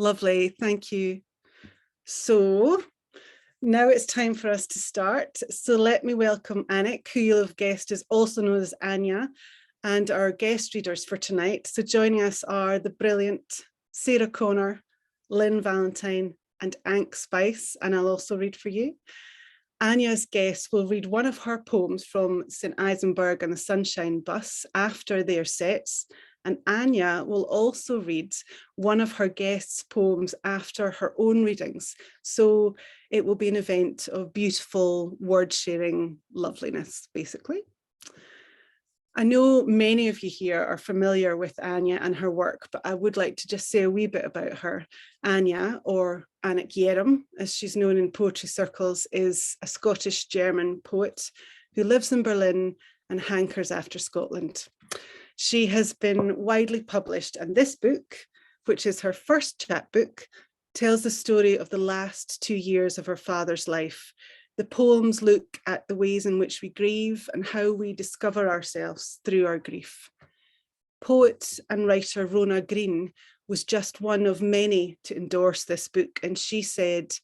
Lovely, thank you. So now it's time for us to start. So let me welcome Annick, who you'll have guessed is also known as Anya, and our guest readers for tonight. So joining us are the brilliant Sarah Connor, Lynn Valentine, and Ankh Spice, and I'll also read for you. Anya's guest will read one of her poems from St. Eisenberg and the Sunshine Bus after their sets, and Anya will also read one of her guests' poems after her own readings. So it will be an event of beautiful word sharing loveliness, basically. I know many of you here are familiar with Anya and her work, but I would like to just say a wee bit about her. Anya, or Annick Yerem, as she's known in poetry circles, is a Scottish-German poet who lives in Berlin and hankers after Scotland. She has been widely published, and this book, which is her first chapbook, tells the story of the last 2 years of her father's life. The poems look at the ways in which we grieve and how we discover ourselves through our grief. Poet and writer Rona Green was just one of many to endorse this book, and she said,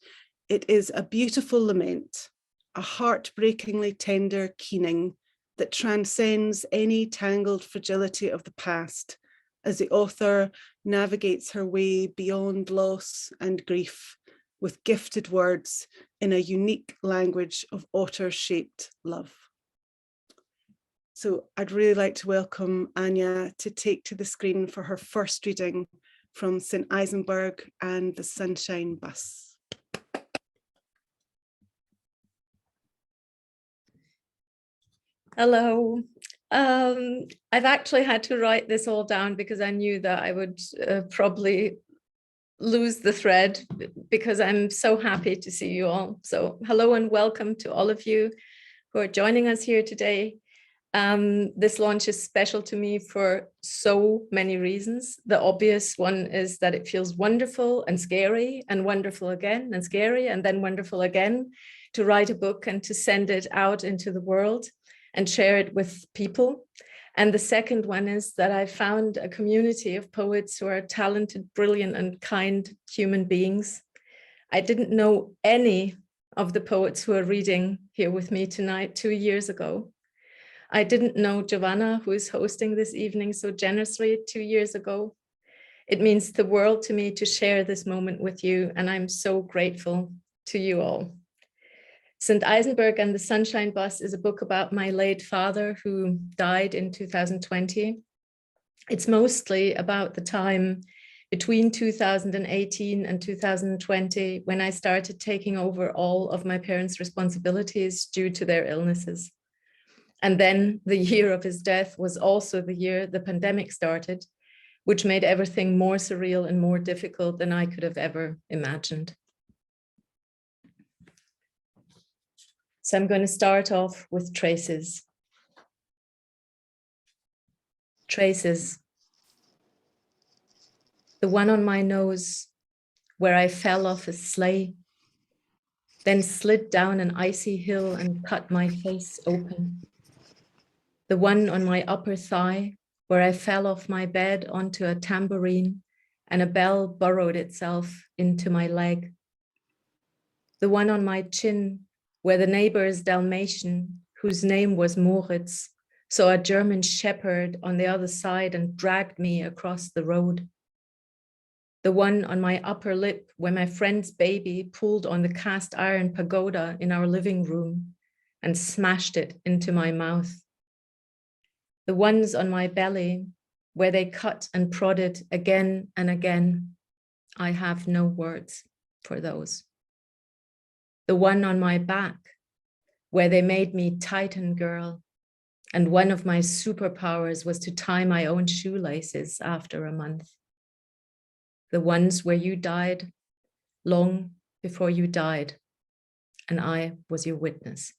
"It is a beautiful lament, a heartbreakingly tender keening that transcends any tangled fragility of the past as the author navigates her way beyond loss and grief with gifted words in a unique language of otter-shaped love." So I'd really like to welcome Anya to take to the screen for her first reading from St. Eisenberg and the Sunshine Bus. Hello. I've actually had to write this all down because I knew that I would probably lose the thread, because I'm so happy to see you all. So hello and welcome to all of you who are joining us here today. This launch is special to me for so many reasons. The obvious one is that it feels wonderful and scary, and wonderful again and scary, and then wonderful again to write a book and to send it out into the world and share it with people. And the second one is that I found a community of poets who are talented, brilliant, and kind human beings. I didn't know any of the poets who are reading here with me tonight 2 years ago. I didn't know Giovanna, who is hosting this evening so generously 2 years ago. It means the world to me to share this moment with you, and I'm so grateful to you all. St. Eisenberg and the Sunshine Bus is a book about my late father who died in 2020. It's mostly about the time between 2018 and 2020 when I started taking over all of my parents' responsibilities due to their illnesses. And then the year of his death was also the year the pandemic started, which made everything more surreal and more difficult than I could have ever imagined. So I'm going to start off with traces. Traces. The one on my nose where I fell off a sleigh, then slid down an icy hill and cut my face open. The one on my upper thigh where I fell off my bed onto a tambourine and a bell burrowed itself into my leg. The one on my chin where the neighbor's Dalmatian, whose name was Moritz, saw a German shepherd on the other side and dragged me across the road. The one on my upper lip where my friend's baby pulled on the cast iron pagoda in our living room and smashed it into my mouth. The ones on my belly where they cut and prodded again and again. I have no words for those. The one on my back where they made me Titan girl, and one of my superpowers was to tie my own shoelaces after a month. The ones where you died long before you died, and I was your witness.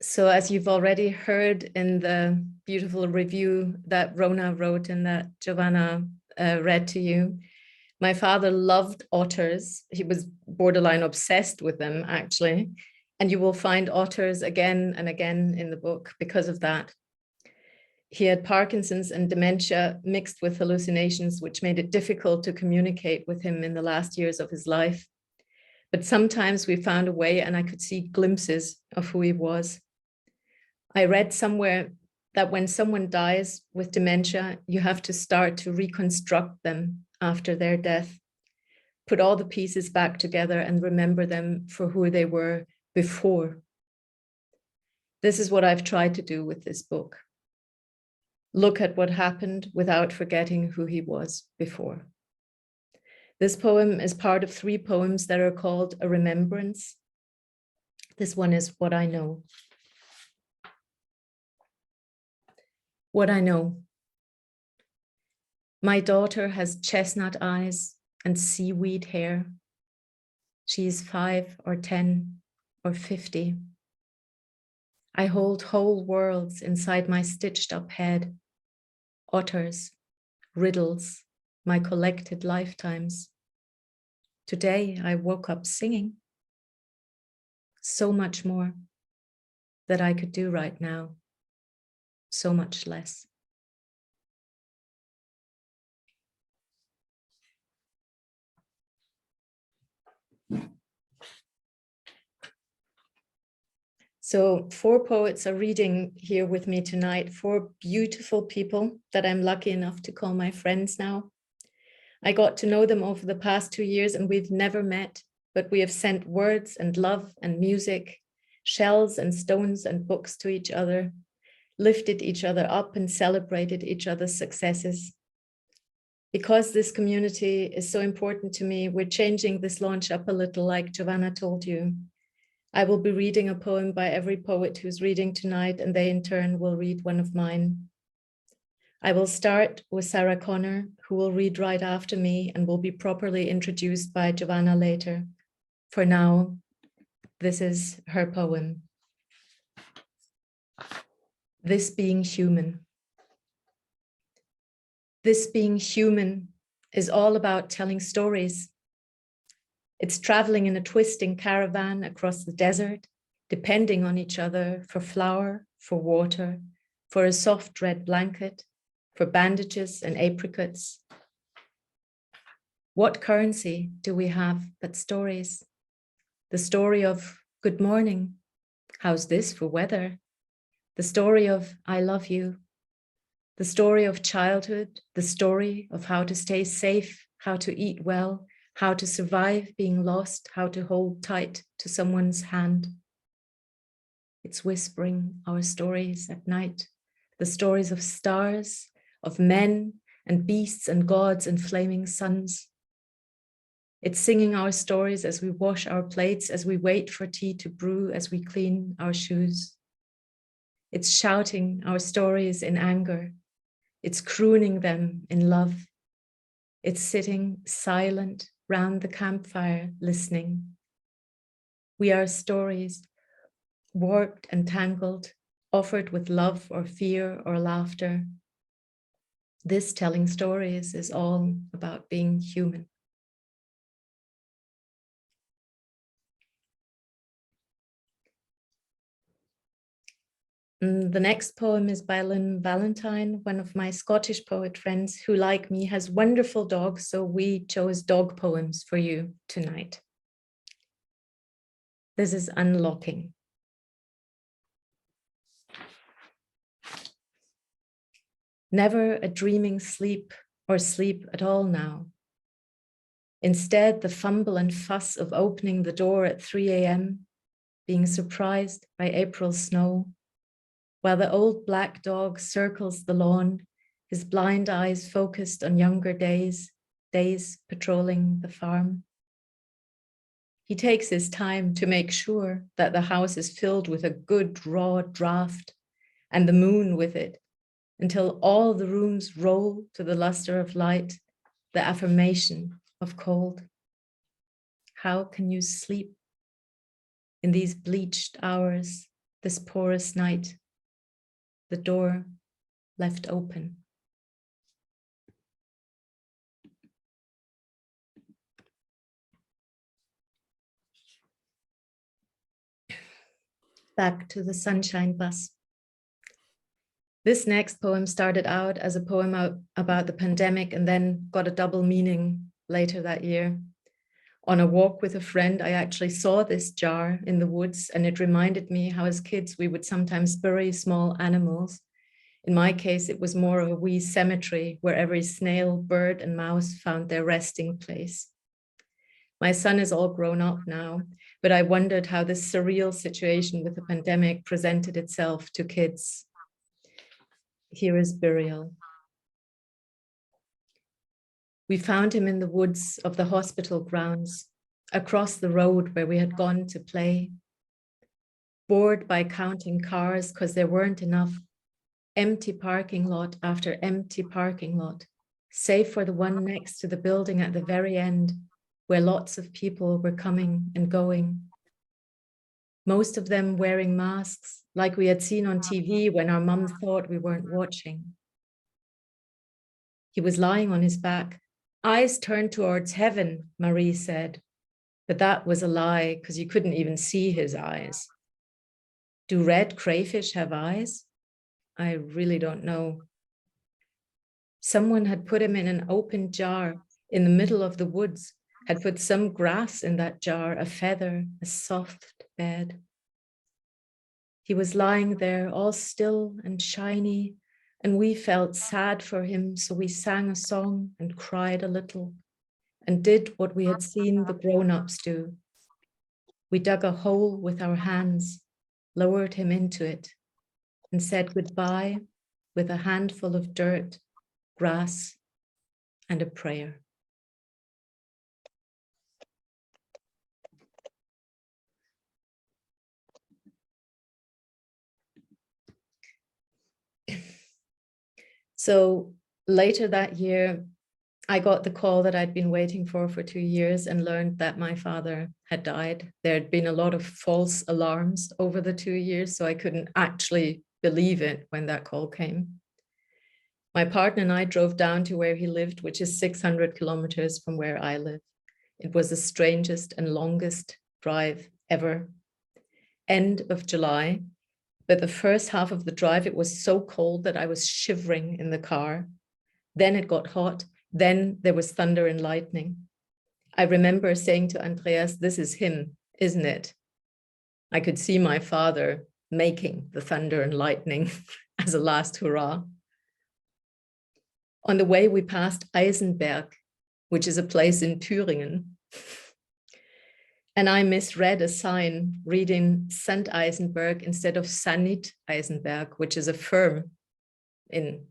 So as you've already heard in the beautiful review that Rona wrote and that Giovanna read to you, my father loved otters. He was borderline obsessed with them, actually. And you will find otters again and again in the book because of that. He had Parkinson's and dementia mixed with hallucinations, which made it difficult to communicate with him in the last years of his life. But sometimes we found a way, and I could see glimpses of who he was. I read somewhere that when someone dies with dementia, you have to start to reconstruct them after their death, put all the pieces back together and remember them for who they were before. This is what I've tried to do with this book. Look at what happened without forgetting who he was before. This poem is part of 3 poems that are called A Remembrance. This one is What I Know. What I know. My daughter has chestnut eyes and seaweed hair. She is 5 or 10 or 50. I hold whole worlds inside my stitched up head. Otters, riddles, my collected lifetimes. Today I woke up singing. So much more that I could do right now. So much less. So 4 poets are reading here with me tonight, 4 beautiful people that I'm lucky enough to call my friends now. I got to know them over the past 2 years and we've never met, but we have sent words and love and music, shells and stones and books to each other, lifted each other up and celebrated each other's successes. Because this community is so important to me, we're changing this launch up a little, like Giovanna told you. I will be reading a poem by every poet who's reading tonight, and they in turn will read one of mine. I will start with Sarah Connor, who will read right after me and will be properly introduced by Giovanna later. For now, this is her poem. This Being Human. This being human is all about telling stories. It's traveling in a twisting caravan across the desert, depending on each other for flour, for water, for a soft red blanket, for bandages and apricots. What currency do we have but stories? The story of good morning, how's this for weather? The story of I love you. The story of childhood, the story of how to stay safe, how to eat well, how to survive being lost, how to hold tight to someone's hand. It's whispering our stories at night, the stories of stars, of men and beasts and gods and flaming suns. It's singing our stories as we wash our plates, as we wait for tea to brew, as we clean our shoes. It's shouting our stories in anger. It's crooning them in love. It's sitting silent round the campfire, listening. We are stories, warped and tangled, offered with love or fear or laughter. This telling stories is all about being human. The next poem is by Lynn Valentine, one of my Scottish poet friends who, like me, has wonderful dogs, so we chose dog poems for you tonight. This is Unlocking. Never a dreaming sleep or sleep at all now. Instead, the fumble and fuss of opening the door at 3 a.m., being surprised by April snow, while the old black dog circles the lawn, his blind eyes focused on younger days patrolling the farm. He takes his time to make sure that the house is filled with a good raw draft and the moon with it, until all the rooms roll to the luster of light, the affirmation of cold. How can you sleep in these bleached hours, this porous night? The door left open. back to the sunshine bus. This next poem started out as a poem about the pandemic and then got a double meaning later that year. On a walk with a friend, I actually saw this jar in the woods, and it reminded me how as kids we would sometimes bury small animals. In my case, it was more of a wee cemetery where every snail, bird, and mouse found their resting place. My son is all grown up now, but I wondered how this surreal situation with the pandemic presented itself to kids. Here is burial. We found him in the woods of the hospital grounds, across the road where we had gone to play. Bored by counting cars because there weren't enough, empty parking lot after empty parking lot, save for the one next to the building at the very end, where lots of people were coming and going. Most of them wearing masks, like we had seen on TV when our mum thought we weren't watching. He was lying on his back, eyes turned towards heaven, Marie said. But that was a lie, because you couldn't even see his eyes. Do red crayfish have eyes? I really don't know. Someone had put him in an open jar in the middle of the woods, had put some grass in that jar, a feather, a soft bed. He was lying there all still and shiny, and we felt sad for him, so we sang a song and cried a little and did what we had seen the grown-ups do. We dug a hole with our hands, lowered him into it, and said goodbye with a handful of dirt, grass, and a prayer. So later that year, I got the call that I'd been waiting for 2 years and learned that my father had died. There had been a lot of false alarms over the 2 years, so I couldn't actually believe it when that call came. My partner and I drove down to where he lived, which is 600 kilometers from where I live. It was the strangest and longest drive ever. End of July, but the first half of the drive, it was so cold that I was shivering in the car. Then it got hot. Then there was thunder and lightning. I remember saying to Andreas, this is him, isn't it? I could see my father making the thunder and lightning as a last hurrah. On the way, we passed Eisenberg, which is a place in Thüringen. And I misread a sign reading St. Eisenberg instead of Sanit Eisenberg, which is a firm in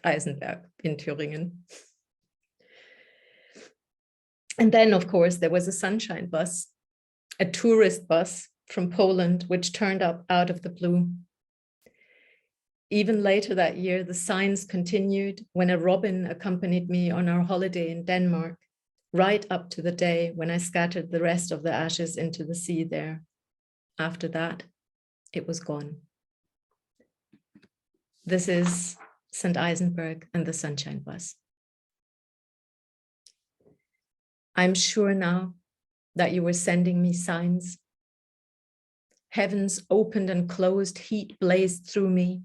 Eisenberg in Thüringen. And then, of course, there was a sunshine bus, a tourist bus from Poland, which turned up out of the blue. Even later that year, the signs continued when a robin accompanied me on our holiday in Denmark, right up to the day when I scattered the rest of the ashes into the sea there. After that, it was gone. This is St. Eisenberg and the sunshine bus. I'm sure now that you were sending me signs. Heavens opened and closed, heat blazed through me.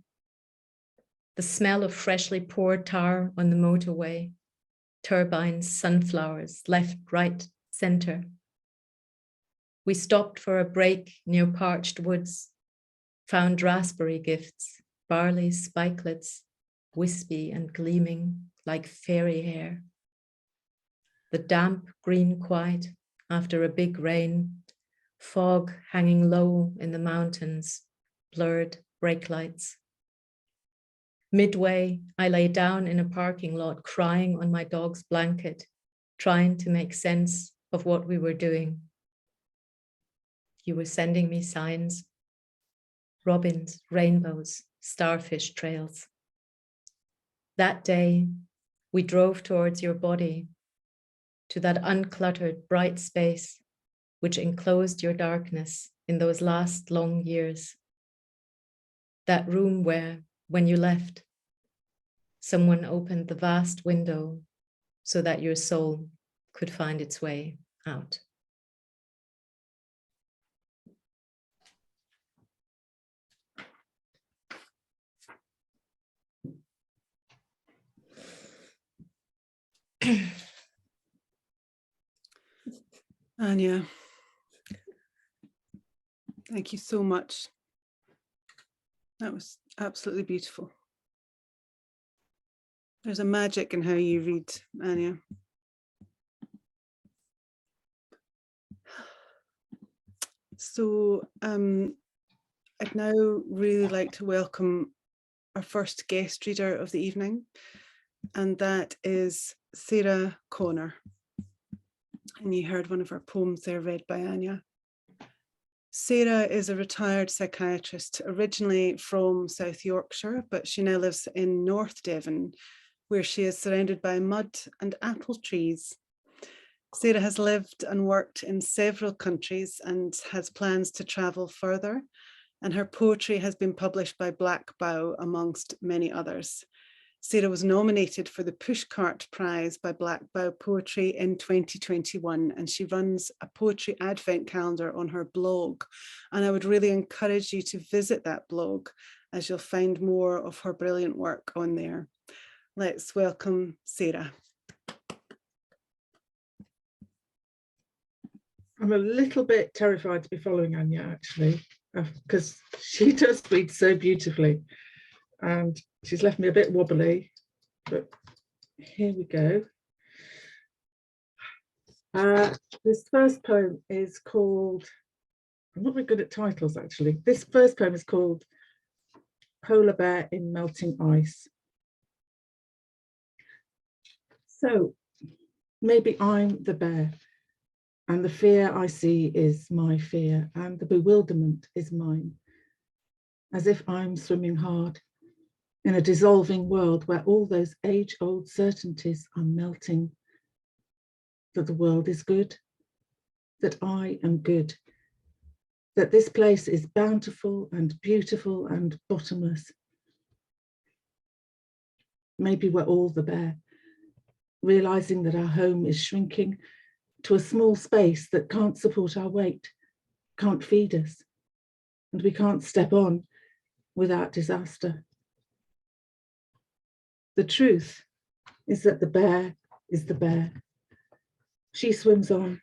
The smell of freshly poured tar on the motorway, turbines, sunflowers, left, right, center. We stopped for a break near parched woods, found raspberry gifts, barley spikelets, wispy and gleaming like fairy hair. The damp green quiet after a big rain, fog hanging low in the mountains, blurred brake lights. Midway, I lay down in a parking lot, crying on my dog's blanket, trying to make sense of what we were doing. You were sending me signs, robins, rainbows, starfish trails. That day, we drove towards your body, to that uncluttered, bright space which enclosed your darkness in those last long years. That room where, when you left, someone opened the vast window so that your soul could find its way out. Anya, thank you so much. That was absolutely beautiful. There's a magic in how you read, Anya. So I'd now really like to welcome our first guest reader of the evening, and that is Sarah Connor. And you heard one of her poems there read by Anya. Sarah is a retired psychiatrist, originally from South Yorkshire, but she now lives in North Devon, where she is surrounded by mud and apple trees. Sarah has lived and worked in several countries and has plans to travel further, and her poetry has been published by Black Bough, amongst many others. Sarah was nominated for the Pushcart Prize by Black Bough Poetry in 2021, and she runs a poetry advent calendar on her blog. And I would really encourage you to visit that blog, as you'll find more of her brilliant work on there. Let's welcome Sarah. I'm a little bit terrified to be following Anya, actually, because she does read so beautifully. And she's left me a bit wobbly, but here we go. This first poem is called, I'm not very good at titles, actually. This first poem is called Polar Bear in Melting Ice. So maybe I'm the bear, and the fear I see is my fear, and the bewilderment is mine, as if I'm swimming hard in a dissolving world where all those age-old certainties are melting, that the world is good, that I am good, that this place is bountiful and beautiful and bottomless. Maybe we're all the bear, realizing that our home is shrinking to a small space that can't support our weight, can't feed us, and we can't step on without disaster. The truth is that the bear is the bear. She swims on.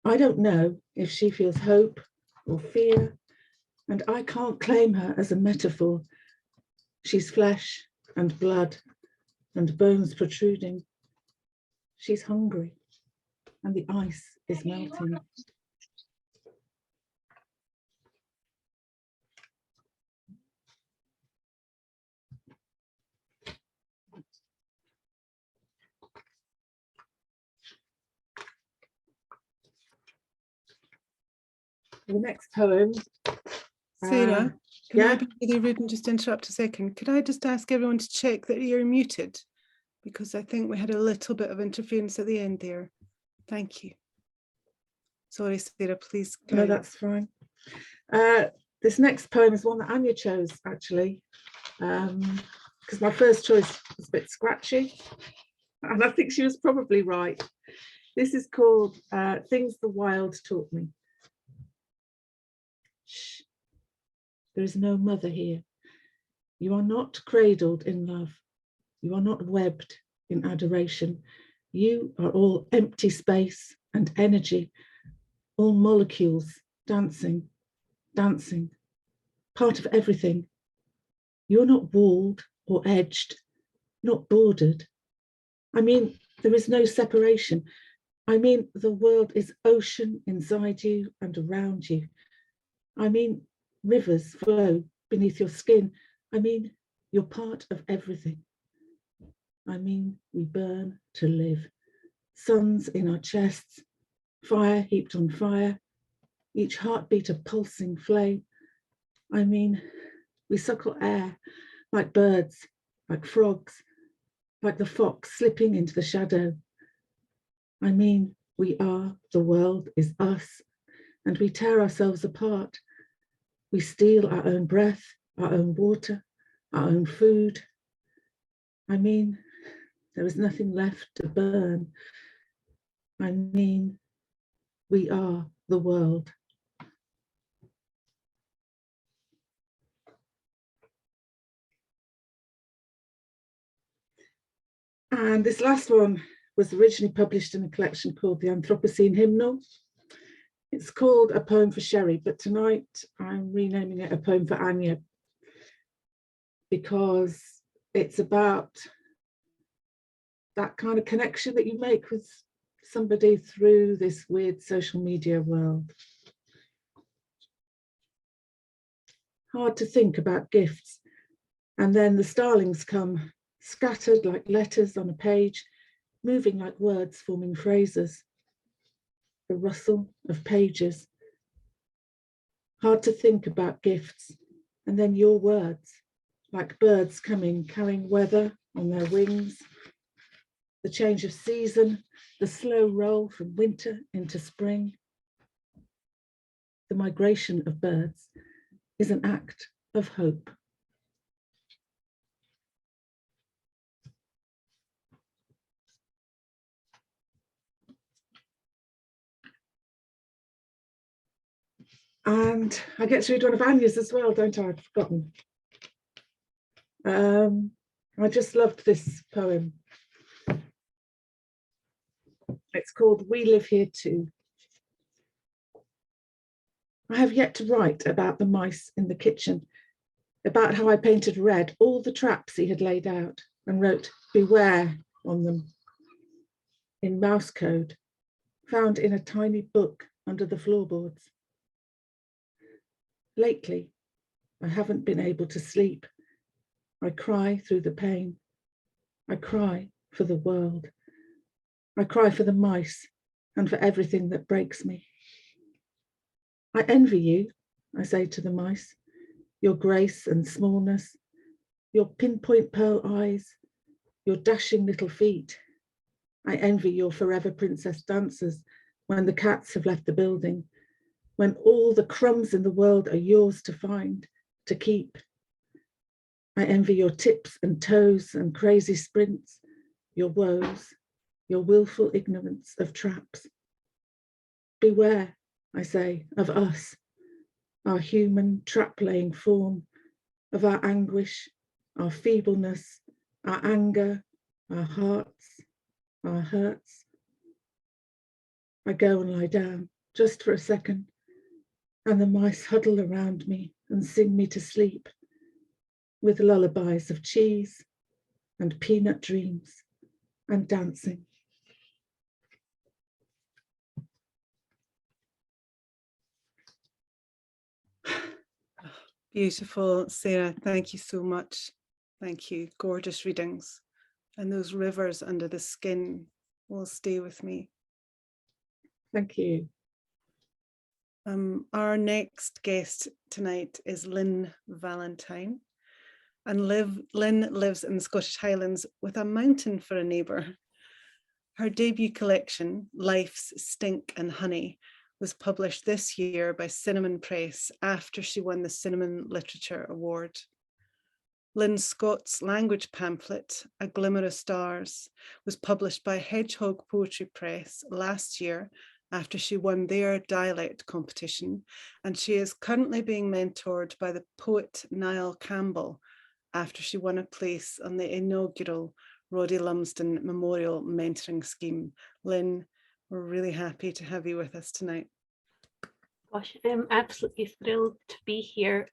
I don't know if she feels hope or fear, and I can't claim her as a metaphor. She's flesh and blood and bones protruding. She's hungry, and the ice is melting. The next poem. Sarah, can yeah? I be really rude and just interrupt a second? Could I just ask everyone to check that you're muted? Because I think we had a little bit of interference at the end there. Thank you. Sorry, Sarah, please. No, that's fine. This next poem is one that Anya chose, actually, because my first choice was a bit scratchy, and I think she was probably right. This is called Things the Wild Taught Me. Shh. There is no mother here. You are not cradled in love. You are not webbed in adoration. You are all empty space and energy, all molecules dancing, dancing, part of everything. You're not walled or edged, not bordered. I mean, there is no separation. I mean, the world is ocean inside you and around you. I mean, rivers flow beneath your skin. I mean, you're part of everything. I mean, we burn to live. Suns in our chests, fire heaped on fire, each heartbeat a pulsing flame. I mean, we suckle air like birds, like frogs, like the fox slipping into the shadow. I mean, we are, the world is us, and we tear ourselves apart. We steal our own breath, our own water, our own food. I mean, there is nothing left to burn. I mean, we are the world. And this last one was originally published in a collection called the Anthropocene Hymnal. It's called A Poem for Sherry, but tonight I'm renaming it A Poem for Anya, because it's about that kind of connection that you make with somebody through this weird social media world. Hard to think about gifts, and then the starlings come, scattered like letters on a page, moving like words forming phrases. The rustle of pages. Hard to think about gifts, and then your words, like birds coming, carrying weather on their wings. The change of season, the slow roll from winter into spring. The migration of birds is an act of hope. And I get to read one of Anya's as well, don't I? I've forgotten. I just loved this poem. It's called We Live Here Too. I have yet to write about the mice in the kitchen, about how I painted red all the traps he had laid out and wrote beware on them in mouse code, found in a tiny book under the floorboards. Lately, I haven't been able to sleep. I cry through the pain. I cry for the world. I cry for the mice and for everything that breaks me. I envy you, I say to the mice, your grace and smallness, your pinpoint pearl eyes, your dashing little feet. I envy your forever princess dancers when the cats have left the building, when all the crumbs in the world are yours to find, to keep. I envy your tips and toes and crazy sprints, your woes, your willful ignorance of traps. Beware, I say, of us, our human trap-laying form, of our anguish, our feebleness, our anger, our hearts, our hurts. I go and lie down just for a second, and the mice huddle around me and sing me to sleep with lullabies of cheese and peanut dreams and dancing. Beautiful, Sarah. Thank you so much. Thank you. Gorgeous readings. And those rivers under the skin will stay with me. Thank you. Our next guest tonight is Lynn Valentine. And Lynn lives in the Scottish Highlands with a mountain for a neighbour. Her debut collection, Life's Stink and Honey, was published this year by Cinnamon Press after she won the Cinnamon Literature Award. Lynn Scott's language pamphlet, A Glimmer of Stars, was published by Hedgehog Poetry Press last year after she won their dialect competition, and she is currently being mentored by the poet Niall Campbell after she won a place on the inaugural Roddy Lumsden Memorial Mentoring Scheme. Lynn, we're really happy to have you with us tonight. Gosh, I'm absolutely thrilled to be here.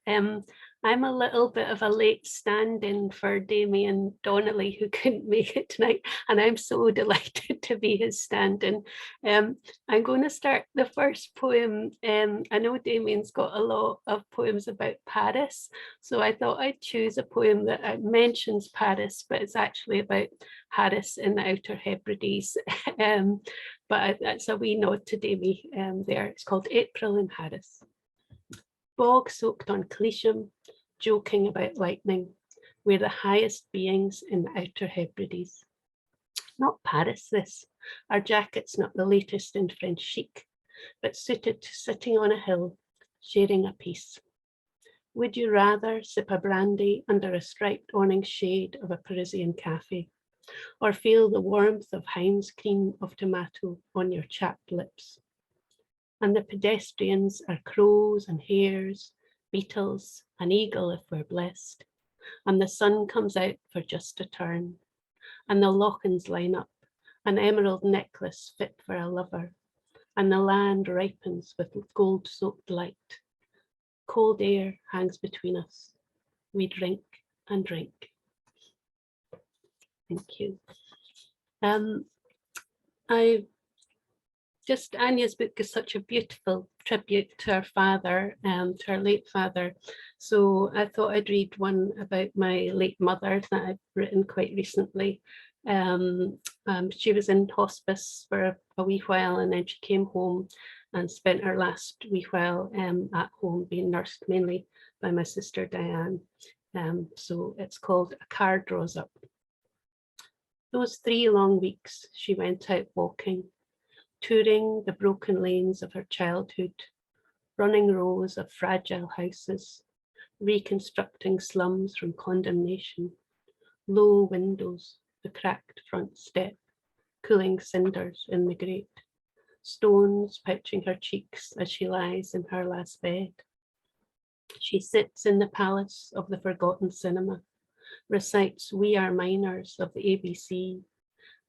I'm a little bit of a late stand-in for Damien Donnelly, who couldn't make it tonight, and I'm so delighted to be his stand-in. I'm going to start the first poem. I know Damien's got a lot of poems about Paris, so I thought I'd choose a poem that mentions Paris, but it's actually about Harris in the Outer Hebrides. But that's a wee nod to Damien there. It's called April in Harris. Bog soaked on Cleasham, joking about lightning, we're the highest beings in the Outer Hebrides. Not Paris, this. Our jacket's not the latest in French chic, but suited to sitting on a hill, sharing a piece. Would you rather sip a brandy under a striped awning shade of a Parisian cafe, or feel the warmth of Heinz cream of tomato on your chapped lips? And the pedestrians are crows and hares, beetles, an eagle if we're blessed. And the sun comes out for just a turn. and the lochans line up, an emerald necklace fit for a lover, and the land ripens with gold-soaked light. Cold air hangs between us. We drink and drink. Thank you. Anya's book is such a beautiful tribute to her father, to her late father. So I thought I'd read one about my late mother that I've written quite recently. She was in hospice for a wee while, and then she came home and spent her last wee while at home being nursed mainly by my sister Diane. So it's called A Car Draws Up. Those 3 long weeks she went out walking, touring the broken lanes of her childhood, running rows of fragile houses, reconstructing slums from condemnation, low windows, the cracked front step, cooling cinders in the grate, stones pouching her cheeks as she lies in her last bed. She sits in the palace of the forgotten cinema, recites We Are Minors of the ABC,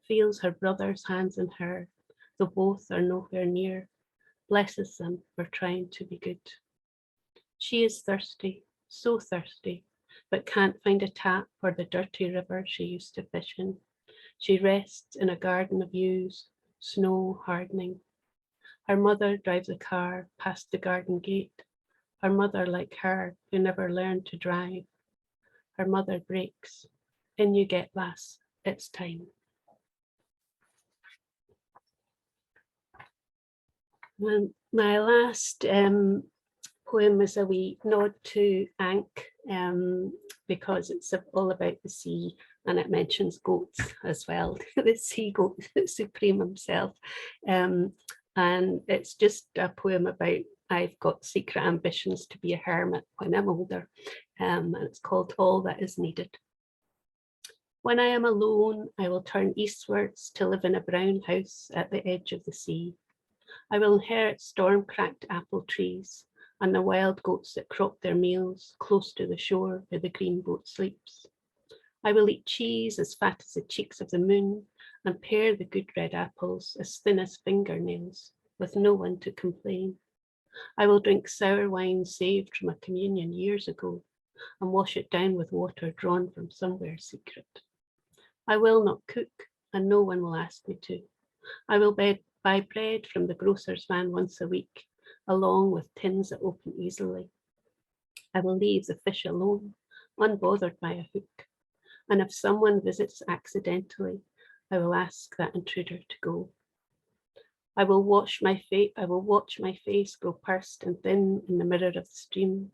feels her brother's hands in her, though both are nowhere near, blesses them for trying to be good. She is thirsty, so thirsty, but can't find a tap or the dirty river she used to fish in. She rests in a garden of yews, snow hardening. Her mother drives a car past the garden gate. Her mother, like her, who never learned to drive. Her mother breaks. In you get, lass, it's time. And my last poem is a wee nod to Ankh, because it's all about the sea, and it mentions goats as well, the sea goat supreme himself. And it's just a poem about I've got secret ambitions to be a hermit when I'm older, and it's called All That Is Needed. When I am alone, I will turn eastwards to live in a brown house at the edge of the sea. I will inherit storm-cracked apple trees and the wild goats that crop their meals close to the shore where the green boat sleeps. I will eat cheese as fat as the cheeks of the moon and pare the good red apples as thin as fingernails with no one to complain. I will drink sour wine saved from a communion years ago and wash it down with water drawn from somewhere secret. I will not cook and no one will ask me to. I will buy bread from the grocer's van once a week, along with tins that open easily. I will leave the fish alone, unbothered by a hook. And if someone visits accidentally, I will ask that intruder to go. I will watch my face grow pursed and thin in the mirror of the stream,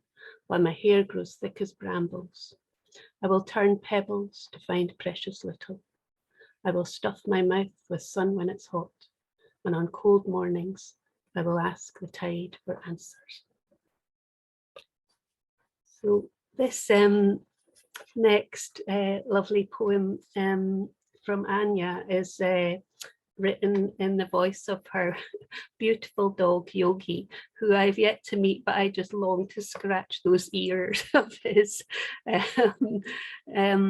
while my hair grows thick as brambles. I will turn pebbles to find precious little. I will stuff my mouth with sun when it's hot, and on cold mornings, I will ask the tide for answers. So this next lovely poem from Anya is written in the voice of her beautiful dog Yogi, who I've yet to meet, but I just long to scratch those ears of his. And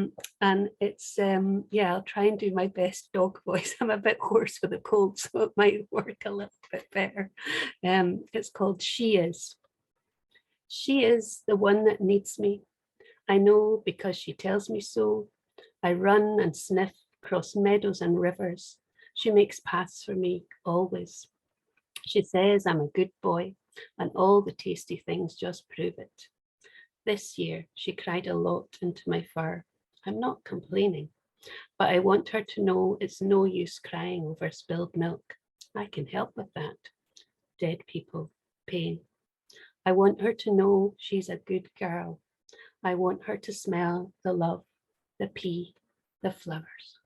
it's, yeah, I'll try and do my best dog voice. I'm a bit hoarse with a cold, so it might work a little bit better. It's called She Is. She is the one that needs me. I know because she tells me so. I run and sniff across meadows and rivers. She makes paths for me, always. She says I'm a good boy, and all the tasty things just prove it. This year, she cried a lot into my fur. I'm not complaining, but I want her to know it's no use crying over spilled milk. I can help with that. Dead people, pain. I want her to know she's a good girl. I want her to smell the love, the pea, the flowers.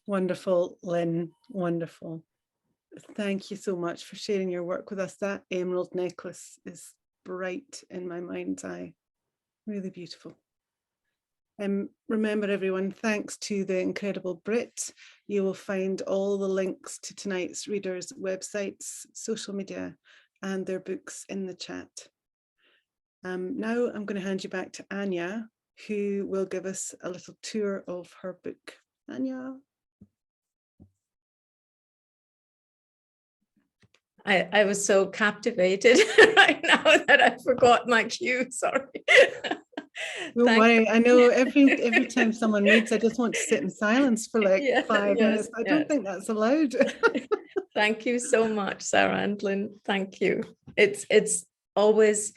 Wonderful, Lynn, wonderful. Thank you so much for sharing your work with us. That emerald necklace is bright in my mind's eye, really beautiful. Remember everyone, thanks to the incredible Brit, you will find all the links to tonight's readers' websites, social media, and their books in the chat. Now I'm going to hand you back to Anya, who will give us a little tour of her book. Anya. I was so captivated right now that I forgot my cue. Sorry. Don't worry. I know every time someone reads, I just want to sit in silence for like 5 minutes. I don't think that's allowed. Thank you so much, Sarah and Lynn. Thank you. It's always,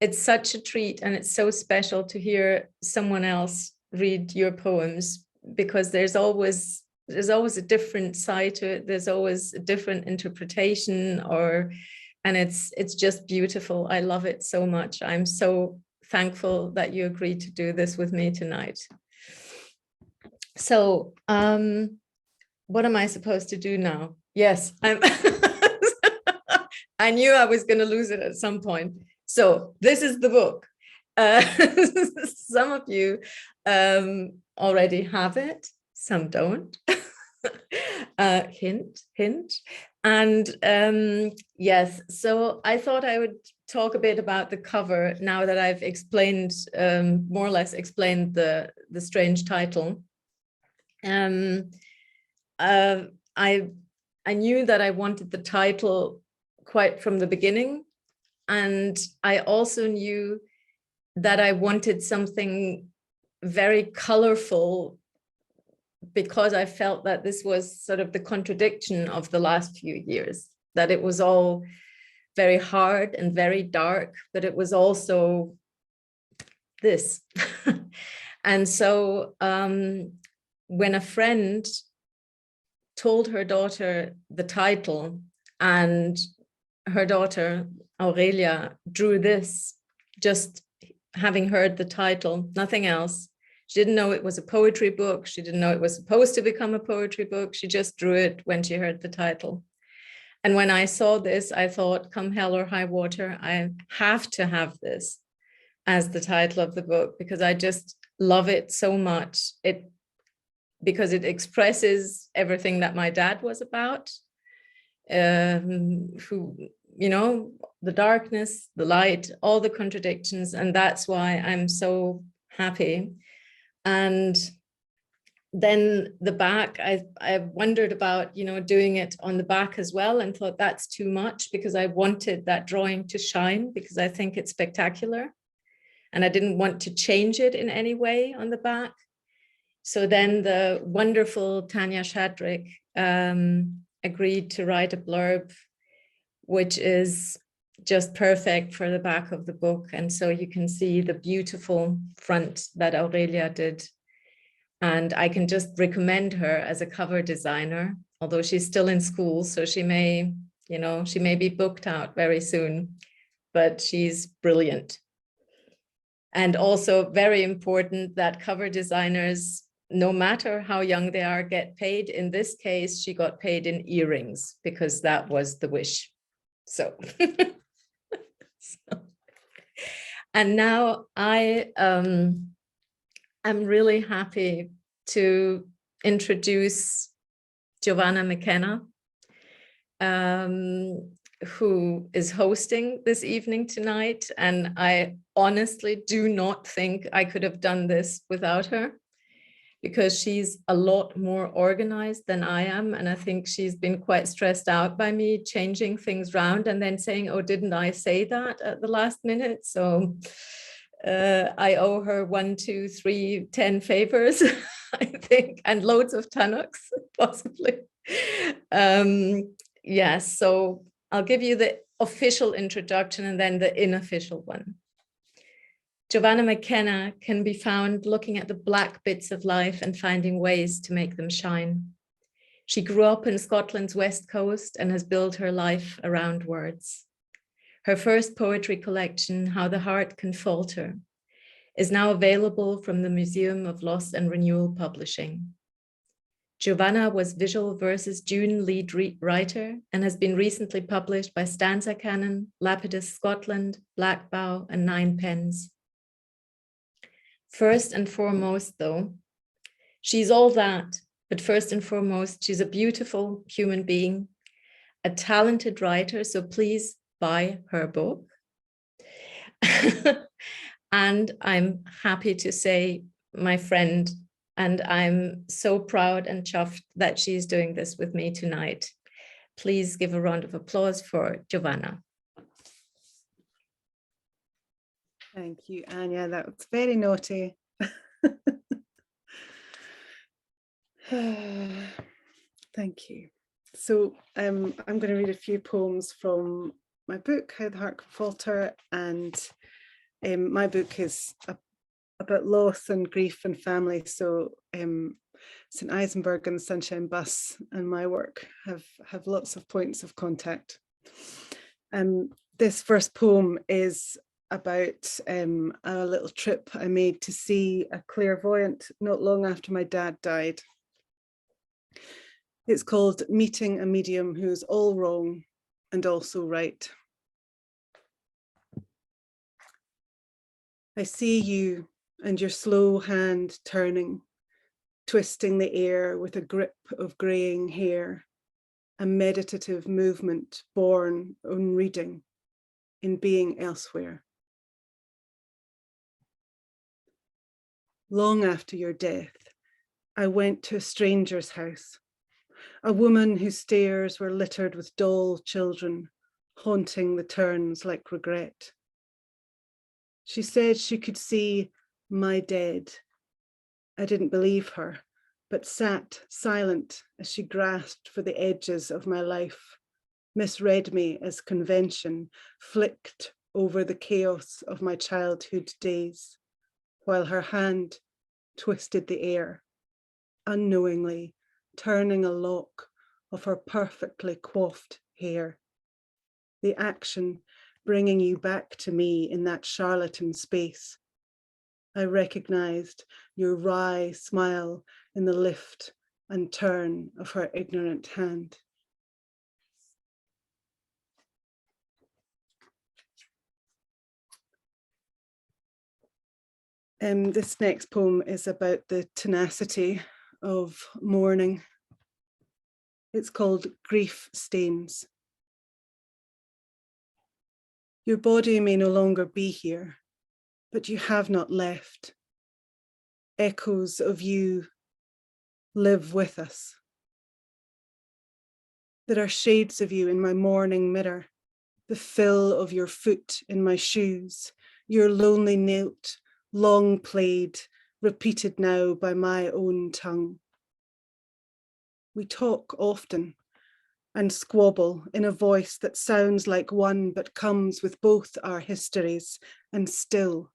it's such a treat, and it's so special to hear someone else read your poems, because there's always a different side to it. There's always a different interpretation, and it's just beautiful. I love it so much. I'm so thankful that you agreed to do this with me tonight. So what am I supposed to do now? Yes, I knew I was going to lose it at some point. So this is the book. Some of you already have it, some don't. Hint, hint. And yes, so I thought I would talk a bit about the cover now that I've explained, more or less explained the strange title. I knew that I wanted the title quite from the beginning, and I also knew that I wanted something very colorful, because I felt that this was sort of the contradiction of the last few years, that it was all very hard and very dark, but it was also this. And so when a friend told her daughter the title, and her daughter Aurelia drew this, just having heard the title, nothing else. She didn't know it was a poetry book. She didn't know it was supposed to become a poetry book. She just drew it when she heard the title. And when I saw this, I thought, come hell or high water, I have to have this as the title of the book, because I just love it so much. Because it expresses everything that my dad was about, who, you know, the darkness, the light, all the contradictions. And that's why I'm so happy. And then the back, I wondered about, you know, doing it on the back as well, and thought that's too much, because I wanted that drawing to shine, because I think it's spectacular. And I didn't want to change it in any way on the back. So then the wonderful Tanya Shadrick agreed to write a blurb, which is just perfect for the back of the book. And so you can see the beautiful front that Aurelia did. And I can just recommend her as a cover designer, although she's still in school, so she may, you know, she may be booked out very soon, but she's brilliant. And also very important that cover designers, no matter how young they are, get paid. In this case, she got paid in earrings, because that was the wish. So, and now I am really happy to introduce Giovanna McKenna, who is hosting this evening tonight. And I honestly do not think I could have done this without her, because she's a lot more organized than I am. And I think she's been quite stressed out by me changing things around and then saying, oh, didn't I say that at the last minute? So I owe her 1, 2, 3, 10 favors, I think, and loads of tunnocks, possibly. Yes, so I'll give you the official introduction and then the unofficial one. Giovanna McKenna can be found looking at the black bits of life and finding ways to make them shine. She grew up in Scotland's west coast and has built her life around words. Her first poetry collection, How the Heart Can Falter, is now available from the Museum of Loss and Renewal Publishing. Giovanna was Visual Verse's June lead writer and has been recently published by Stanza Canon, Lapidus Scotland, Black Bough, and 9 Pens. First and foremost, though, she's all that, but first and foremost, she's a beautiful human being, a talented writer, so please buy her book. And I'm happy to say my friend, and I'm so proud and chuffed that she's doing this with me tonight. Please give a round of applause for Giovanna. Thank you, Anya. That was very naughty. Thank you. So I'm going to read a few poems from my book, How the Heart Can Falter, and my book is about loss and grief and family. So St. Eisenberg and the Sunshine Bus and my work have lots of points of contact. This first poem is about a little trip I made to see a clairvoyant not long after my dad died. It's called Meeting a Medium Who's All Wrong and Also Right. I see you and your slow hand turning, twisting the air with a grip of greying hair, a meditative movement born on reading, in being elsewhere. Long after your death, I went to a stranger's house, a woman whose stairs were littered with doll children, haunting the turns like regret. She said she could see my dead. I didn't believe her, but sat silent as she grasped for the edges of my life, misread me as convention, flicked over the chaos of my childhood days, while her hand twisted the air, unknowingly turning a lock of her perfectly coiffed hair. The action bringing you back to me in that charlatan space. I recognized your wry smile in the lift and turn of her ignorant hand. This next poem is about the tenacity of mourning. It's called Grief Stains. Your body may no longer be here, but you have not left. Echoes of you live with us. There are shades of you in my morning mirror, the fill of your foot in my shoes, your lonely note, long played, repeated now by my own tongue. We talk often and squabble in a voice that sounds like one but comes with both our histories, and still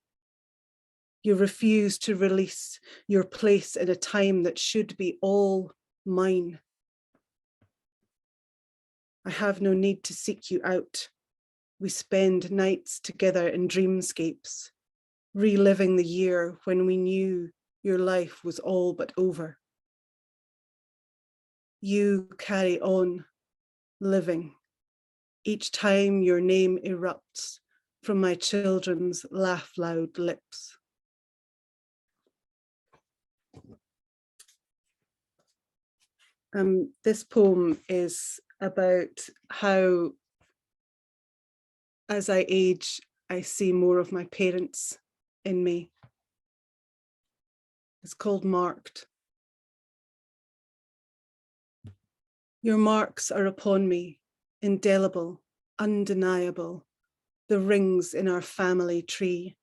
you refuse to release your place in a time that should be all mine. I have no need to seek you out. We spend nights together in dreamscapes, reliving the year when we knew your life was all but over. You carry on living each time your name erupts from my children's laugh loud lips. This poem is about how, as I age, I see more of my parents in me. It's called Marked. Your marks are upon me, indelible, undeniable, the rings in our family tree.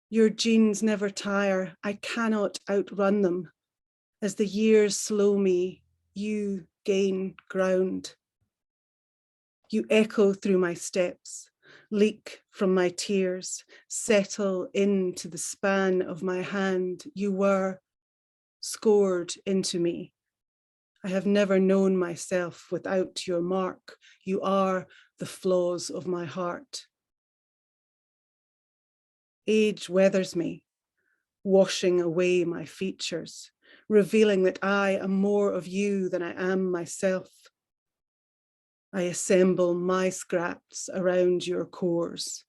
Your genes never tire, I cannot outrun them. As the years slow me, you gain ground. You echo through my steps, leak from my tears, settle into the span of my hand. You were scored into me. I have never known myself without your mark. You are the flaws of my heart. Age weathers me, washing away my features, revealing that I am more of you than I am myself. I assemble my scraps around your cores.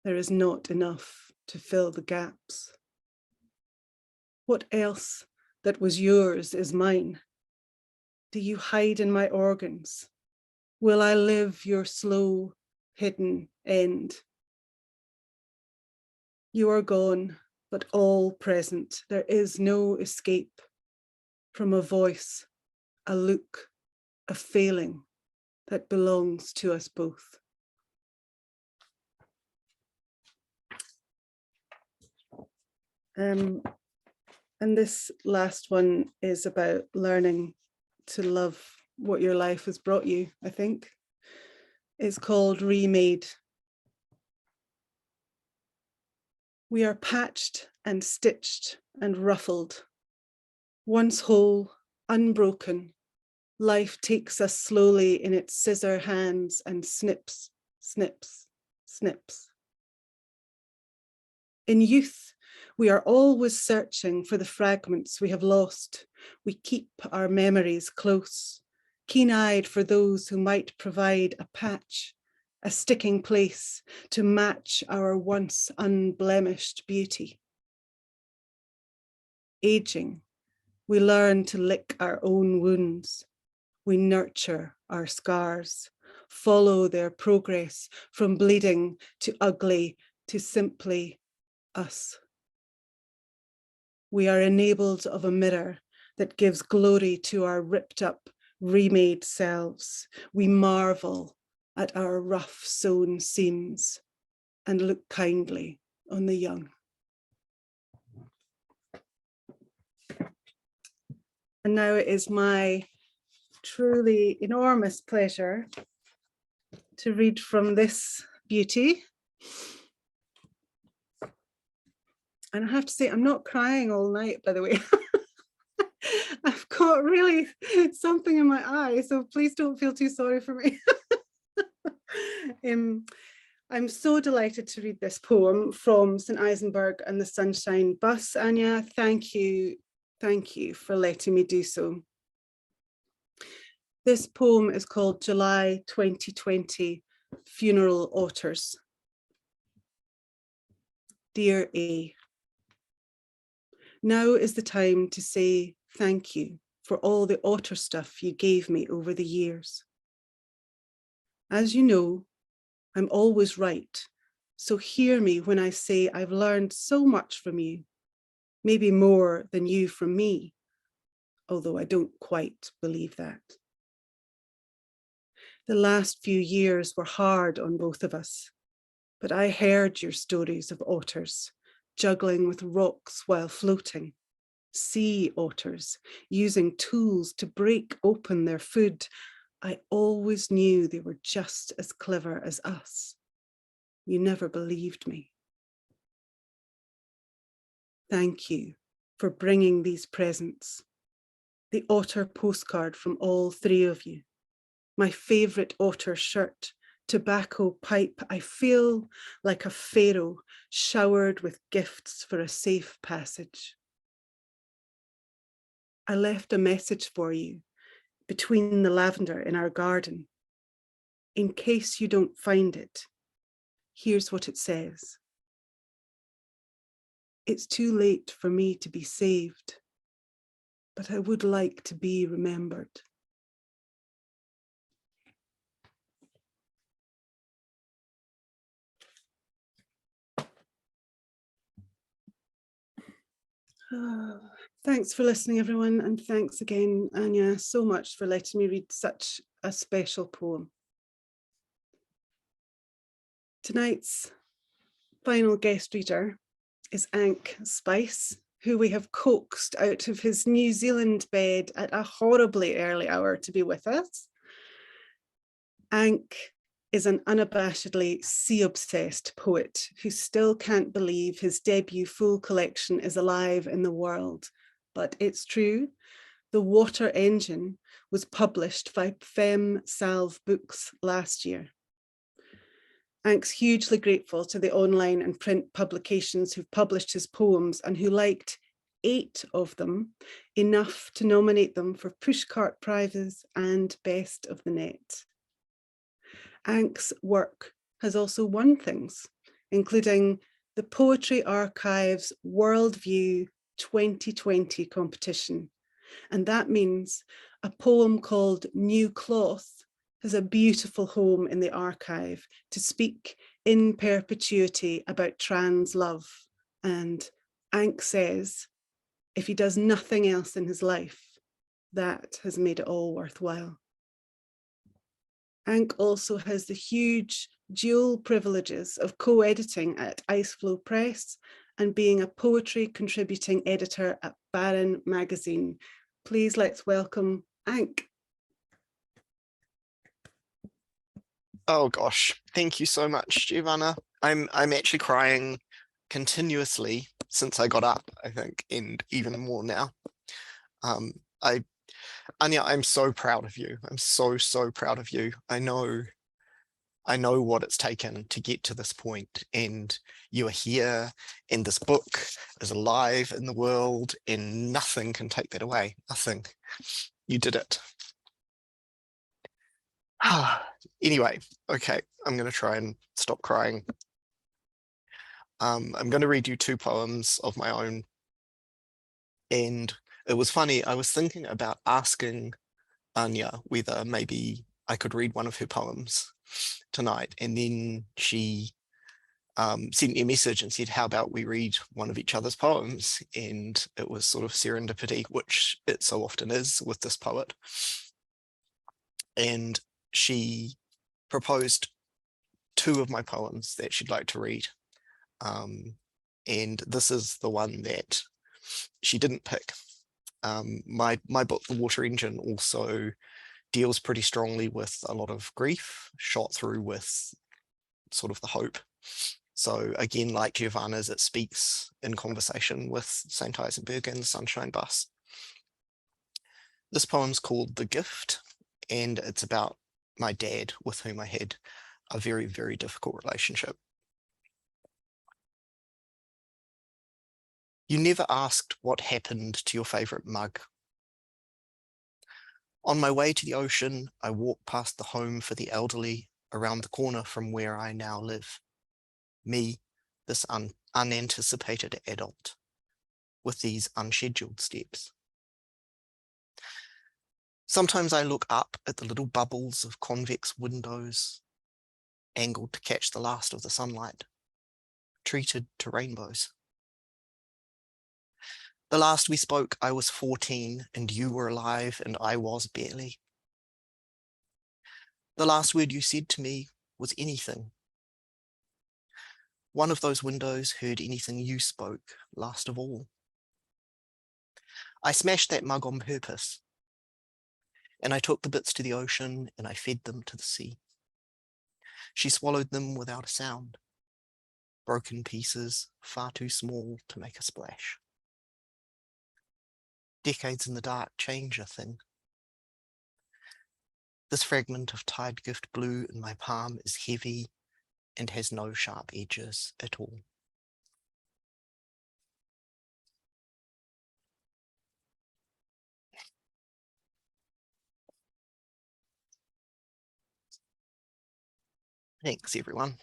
There is not enough to fill the gaps. What else that was yours is mine? Do you hide in my organs? Will I live your slow, hidden end? You are gone, but all present. There is no escape from a voice, a look, a failing that belongs to us both. And this last one is about learning to love what your life has brought you, I think. It's called Remade. We are patched and stitched and ruffled. Once whole, unbroken, life takes us slowly in its scissor hands and snips, snips, snips. In youth, we are always searching for the fragments we have lost. We keep our memories close, keen-eyed for those who might provide a patch, a sticking place to match our once unblemished beauty. Aging, we learn to lick our own wounds. We nurture our scars, follow their progress from bleeding to ugly to simply us. We are enabled of a mirror that gives glory to our ripped up, remade selves. We marvel at our rough sewn seams and look kindly on the young. And now it is my truly enormous pleasure to read from this beauty. And I have to say, I'm not crying all night, by the way. I've got really something in my eye, so please don't feel too sorry for me. I'm so delighted to read this poem from St. Eisenberg and the Sunshine Bus. Anya, thank you for letting me do so. This poem is called July 2020 Funeral Otters. Dear A, now is the time to say thank you for all the otter stuff you gave me over the years. As you know, I'm always right, so hear me when I say I've learned so much from you, maybe more than you from me, although I don't quite believe that. The last few years were hard on both of us, but I heard your stories of otters, juggling with rocks while floating, sea otters using tools to break open their food. I always knew they were just as clever as us. You never believed me. Thank you for bringing these presents. The otter postcard from all three of you. My favorite otter shirt, tobacco pipe. I feel like a pharaoh showered with gifts for a safe passage. I left a message for you between the lavender in our garden. In case you don't find it, here's what it says. It's too late for me to be saved, but I would like to be remembered. Thanks for listening, everyone, and thanks again, Anya, so much for letting me read such a special poem. Tonight's final guest reader is Ankh Spice, who we have coaxed out of his New Zealand bed at a horribly early hour to be with us. Ankh is an unabashedly sea-obsessed poet who still can't believe his debut full collection is alive in the world. But it's true, The Water Engine was published by Femme Salve Books last year. Ankh's hugely grateful to the online and print publications who've published his poems and who liked 8 of them enough to nominate them for Pushcart Prizes and Best of the Net. Ankh's work has also won things, including the Poetry Archive's Worldview 2020 competition. And that means a poem called New Cloth has a beautiful home in the archive to speak in perpetuity about trans love. And Ankh says, if he does nothing else in his life, that has made it all worthwhile. Ankh also has the huge dual privileges of co-editing at Iceflow Press and being a poetry contributing editor at Barron magazine. Please let's welcome Ankh. Oh gosh, thank you so much, Giovanna. I'm actually crying continuously since I got up, I think, and even more now. Anya, I'm so proud of you. I'm so proud of you. I know what it's taken to get to this point, and you are here, and this book is alive in the world, and nothing can take that away. Nothing. You did it. Anyway, okay, I'm going to try and stop crying. I'm going to read you 2 poems of my own. And it was funny, I was thinking about asking Anya whether maybe I could read one of her poems tonight. And then she sent me a message and said, how about we read one of each other's poems? And it was sort of serendipity, which it so often is with this poet. And she proposed 2 of my poems that she'd like to read. And this is the one that she didn't pick. My book, The Water Engine, also deals pretty strongly with a lot of grief, shot through with sort of the hope. So again, like Giovanna's, it speaks in conversation with St. Eisenberg and the Sunshine Bus. This poem's called The Gift, and it's about my dad, with whom I had a very, very difficult relationship. You never asked what happened to your favorite mug. On my way to the ocean, I walked past the home for the elderly around the corner from where I now live. Me, this unanticipated adult, with these unscheduled steps. Sometimes I look up at the little bubbles of convex windows, angled to catch the last of the sunlight, treated to rainbows. The last we spoke, I was 14 and you were alive and I was barely. The last word you said to me was anything. One of those windows heard anything you spoke last of all. I smashed that mug on purpose, and I took the bits to the ocean and I fed them to the sea. She swallowed them without a sound, broken pieces far too small to make a splash. Decades in the dark change a thing. This fragment of Tide Gift blue in my palm is heavy and has no sharp edges at all. Thanks, everyone.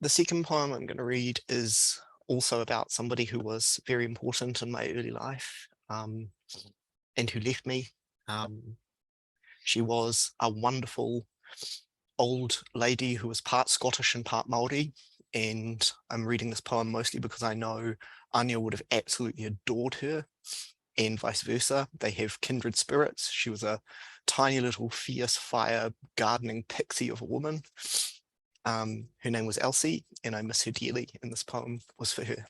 The second poem I'm going to read is also about somebody who was very important in my early life and who left me. She was a wonderful old lady who was part Scottish and part Māori, and I'm reading this poem mostly because I know Anya would have absolutely adored her, and vice versa. They have kindred spirits. She was a tiny little fierce fire gardening pixie of a woman. Her name was Elsie, and I miss her dearly, and this poem was for her.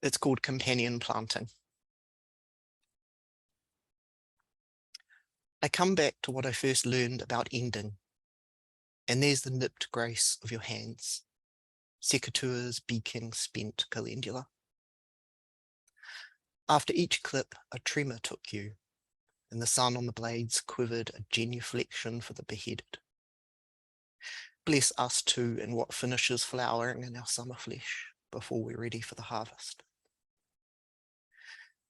It's called Companion Planting. I come back to what I first learned about ending, and there's the nipped grace of your hands, secateurs beaking spent calendula. After each clip, a tremor took you, and the sun on the blades quivered a genuflection for the beheaded. Bless us too in what finishes flowering in our summer flesh before we're ready for the harvest.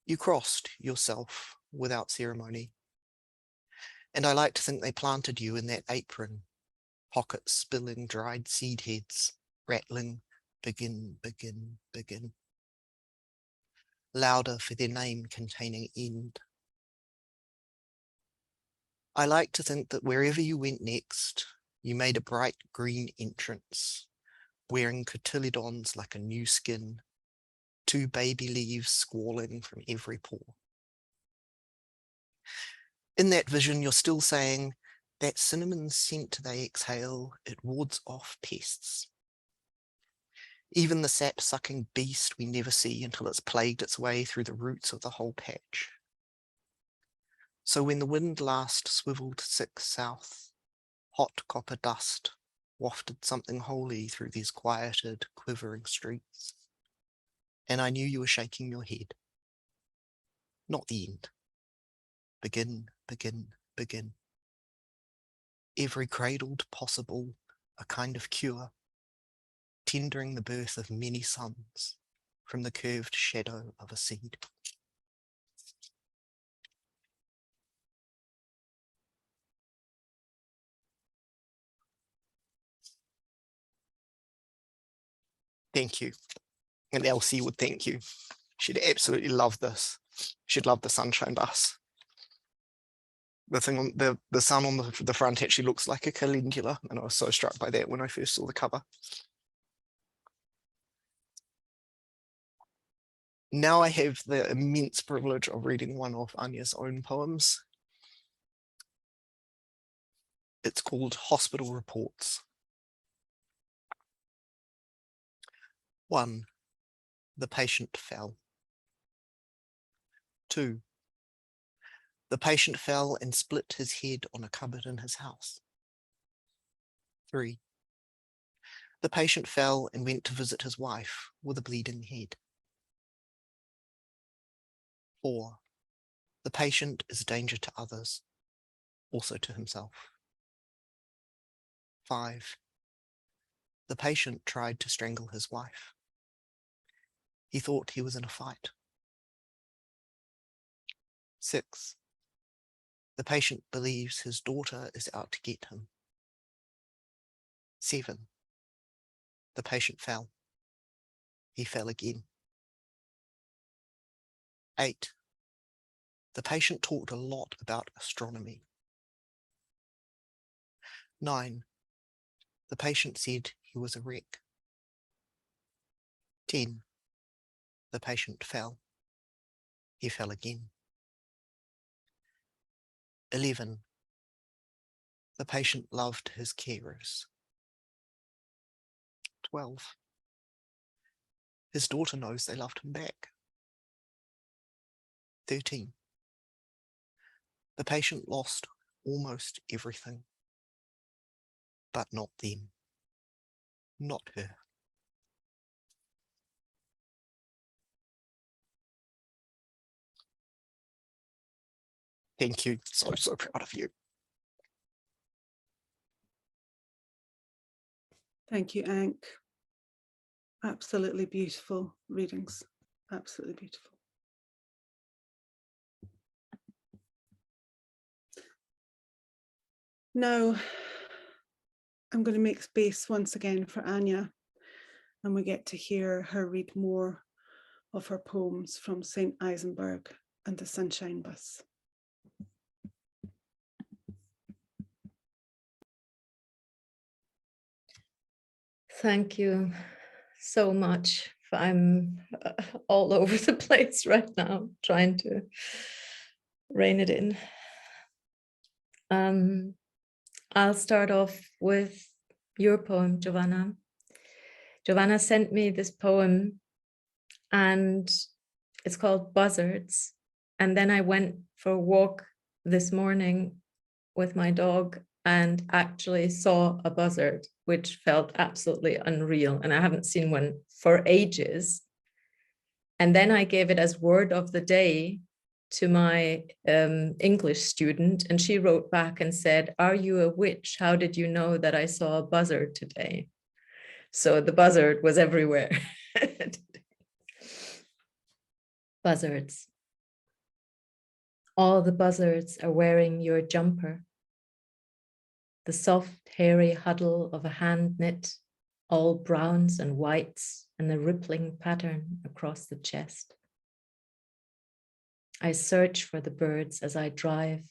You crossed yourself without ceremony, and I like to think they planted you in that apron, pockets spilling dried seed heads, rattling, begin, begin, begin. Louder for their name containing end. I like to think that wherever you went next, you made a bright green entrance, wearing cotyledons like a new skin, 2 baby leaves squalling from every pore. In that vision, you're still saying, that cinnamon scent they exhale, it wards off pests. Even the sap-sucking beast we never see until it's plagued its way through the roots of the whole patch. So when the wind last swiveled 6 south, hot copper dust wafted something holy through these quieted, quivering streets. And I knew you were shaking your head. Not the end. Begin, begin, begin. Every cradled possible, a kind of cure, tendering the birth of many sons from the curved shadow of a seed. Thank you. And Elsie would thank you. She'd absolutely love this. She'd love the sunshine bus. The thing on the sun on the front actually looks like a calendula, and I was so struck by that when I first saw the cover. Now I have the immense privilege of reading one of Anya's own poems. It's called Hospital Reports. 1. The patient fell. 2. The patient fell and split his head on a cupboard in his house. 3. The patient fell and went to visit his wife with a bleeding head. 4. The patient is a danger to others, also to himself. 5. The patient tried to strangle his wife. He thought he was in a fight. 6. The patient believes his daughter is out to get him. 7. The patient fell. He fell again. 8. The patient talked a lot about astronomy. 9. The patient said he was a wreck. 10. The patient fell. He fell again. 11. The patient loved his carers. 12. His daughter knows they loved him back. 13. The patient lost almost everything, but not them, not her. Thank you. So proud of you. Thank you, Ankh. Absolutely beautiful readings. Absolutely beautiful. Now, I'm going to make space once again for Anya, and we get to hear her read more of her poems from St. Eisenberg and the Sunshine Bus. Thank you so much. I'm all over the place right now, trying to rein it in. I'll start off with your poem, Giovanna. Giovanna sent me this poem and it's called Buzzards. And then I went for a walk this morning with my dog and actually saw a buzzard, which felt absolutely unreal. And I haven't seen one for ages. And then I gave it as word of the day to my English student, and she wrote back and said, "Are you a witch? How did you know that I saw a buzzard today?" So the buzzard was everywhere. Buzzards. All the buzzards are wearing your jumper. The soft, hairy huddle of a hand knit, all browns and whites, and the rippling pattern across the chest. I search for the birds as I drive,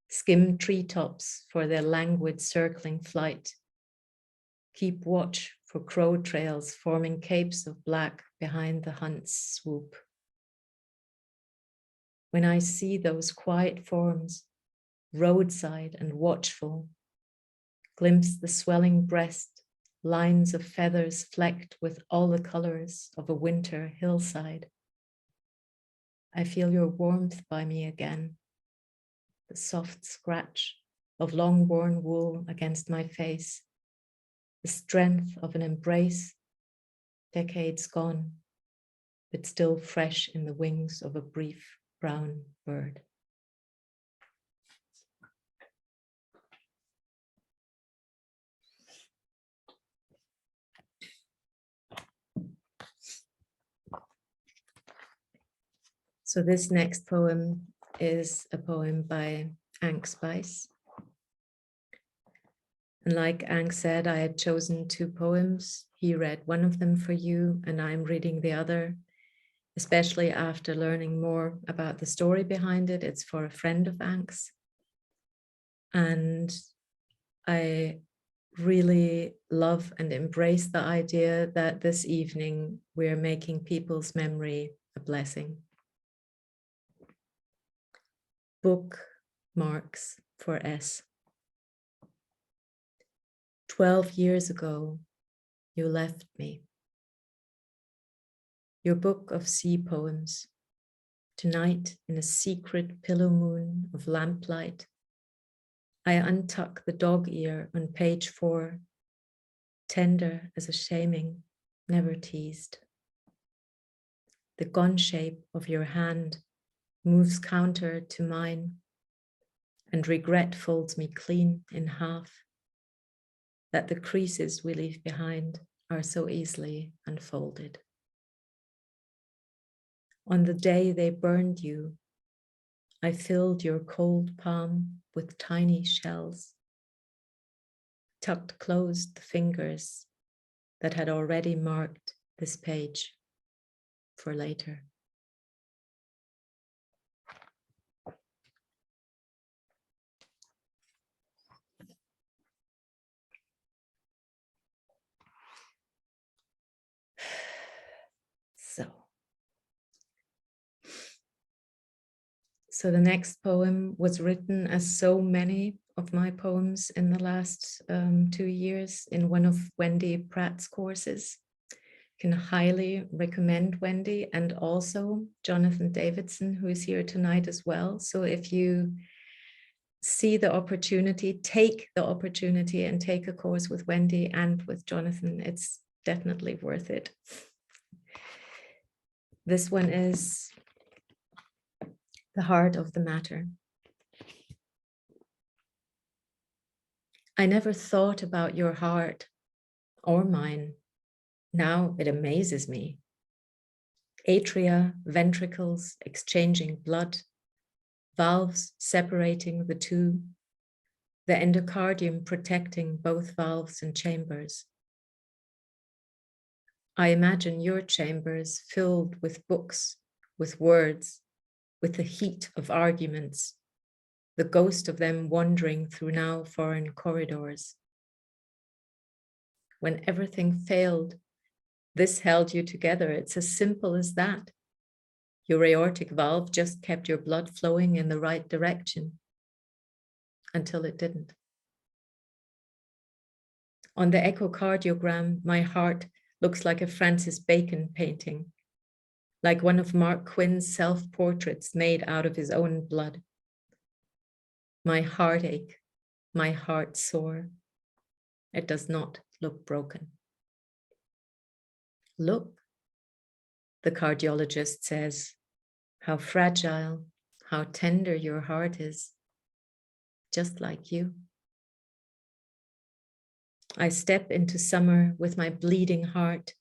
Skim treetops for their languid circling flight. Keep watch for crow trails forming capes of black behind the hunt's swoop. When I see those quiet forms, roadside and watchful, glimpse the swelling breast, lines of feathers flecked with all the colors of a winter hillside. I feel your warmth by me again, the soft scratch of long-worn wool against my face, the strength of an embrace, decades gone, but still fresh in the wings of a brief brown bird. So this next poem is a poem by Ankh Spice. And like Ankh said, I had chosen 2 poems. He read one of them for you, and I'm reading the other, especially after learning more about the story behind it. It's for a friend of Ankh's. And I really love and embrace the idea that this evening we're making people's memory a blessing. Bookmarks for S. 12 years ago, you left me. Your book of sea poems. Tonight, in a secret pillow moon of lamplight, I untuck the dog ear on page 4, tender as a shaming, never teased. The gun shape of your hand moves counter to mine, and regret folds me clean in half, that the creases we leave behind are so easily unfolded. On the day they burned you, I filled your cold palm with tiny shells, tucked closed the fingers that had already marked this page for later. So the next poem was written, as so many of my poems in the last 2 years, in one of Wendy Pratt's courses. Can highly recommend Wendy, and also Jonathan Davidson, who is here tonight as well. So if you see the opportunity, take the opportunity and take a course with Wendy and with Jonathan. It's definitely worth it. This one is The Heart of the Matter. I never thought about your heart or mine. Now it amazes me. Atria, ventricles exchanging blood, valves separating the two, the endocardium protecting both valves and chambers. I imagine your chambers filled with books, with words, with the heat of arguments, the ghost of them wandering through now foreign corridors. When everything failed, this held you together. It's as simple as that. Your aortic valve just kept your blood flowing in the right direction until it didn't. On the echocardiogram, my heart looks like a Francis Bacon painting, like one of Mark Quinn's self-portraits made out of his own blood. My heartache, my heart sore. It does not look broken. Look, the cardiologist says, how fragile, how tender your heart is, just like you. I step into summer with my bleeding heart,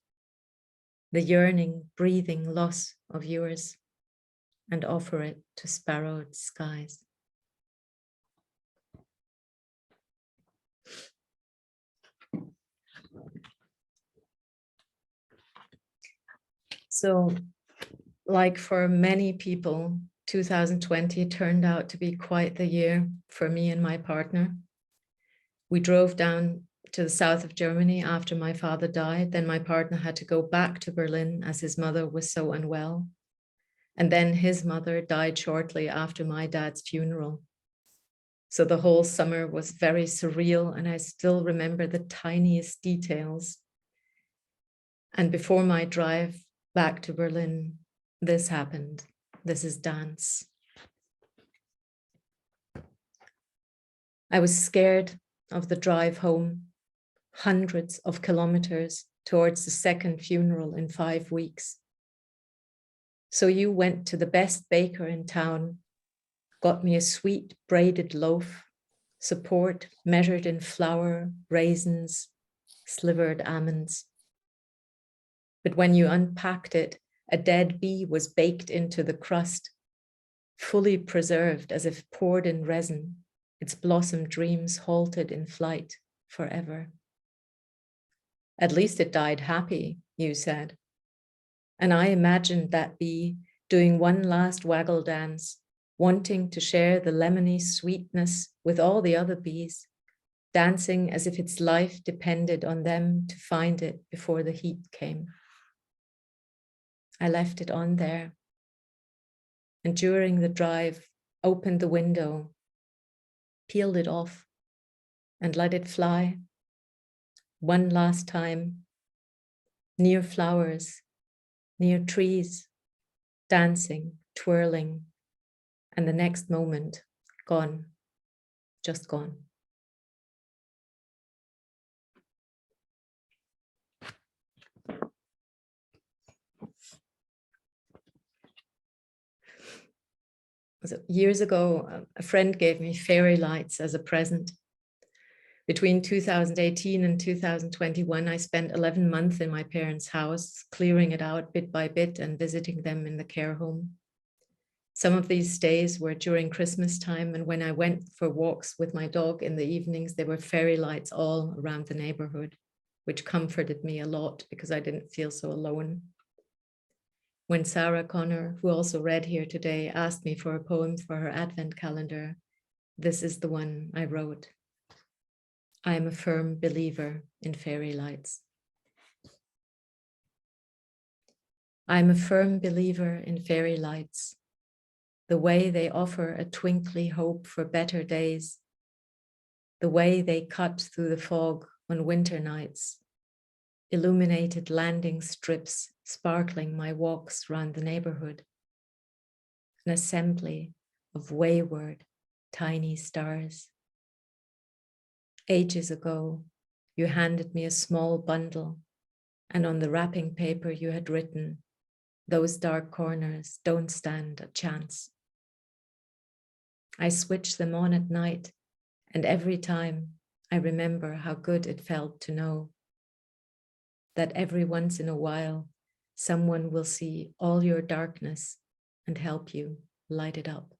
the yearning, breathing loss of yours, and offer it to sparrowed skies. So, like for many people, 2020 turned out to be quite the year for me and my partner. We drove down to the south of Germany after my father died. Then my partner had to go back to Berlin as his mother was so unwell. And then his mother died shortly after my dad's funeral. So the whole summer was very surreal, and I still remember the tiniest details. And before my drive back to Berlin, this happened. This is dance. I was scared of the drive home, hundreds of kilometers towards the second funeral in 5 weeks. So you went to the best baker in town, got me a sweet braided loaf, support measured in flour, raisins, slivered almonds. But when you unpacked it, a dead bee was baked into the crust, fully preserved as if poured in resin, its blossom dreams halted in flight forever. At least it died happy, you said. And I imagined that bee doing one last waggle dance, wanting to share the lemony sweetness with all the other bees, dancing as if its life depended on them to find it before the heat came. I left it on there, and during the drive, opened the window, peeled it off, and let it fly. One last time, near flowers, near trees, dancing, twirling, and the next moment, gone, just gone. So years ago, a friend gave me fairy lights as a present. Between 2018 and 2021, I spent 11 months in my parents' house, clearing it out bit by bit and visiting them in the care home. Some of these stays were during Christmas time, and when I went for walks with my dog in the evenings, there were fairy lights all around the neighborhood, which comforted me a lot because I didn't feel so alone. When Sarah Connor, who also read here today, asked me for a poem for her Advent calendar, this is the one I wrote. I am a firm believer in fairy lights. I am a firm believer in fairy lights, the way they offer a twinkly hope for better days, the way they cut through the fog on winter nights, illuminated landing strips sparkling my walks round the neighborhood, an assembly of wayward, tiny stars. Ages ago, you handed me a small bundle, and on the wrapping paper you had written, "Those dark corners don't stand a chance." I switch them on at night, and every time I remember how good it felt to know that every once in a while, someone will see all your darkness and help you light it up.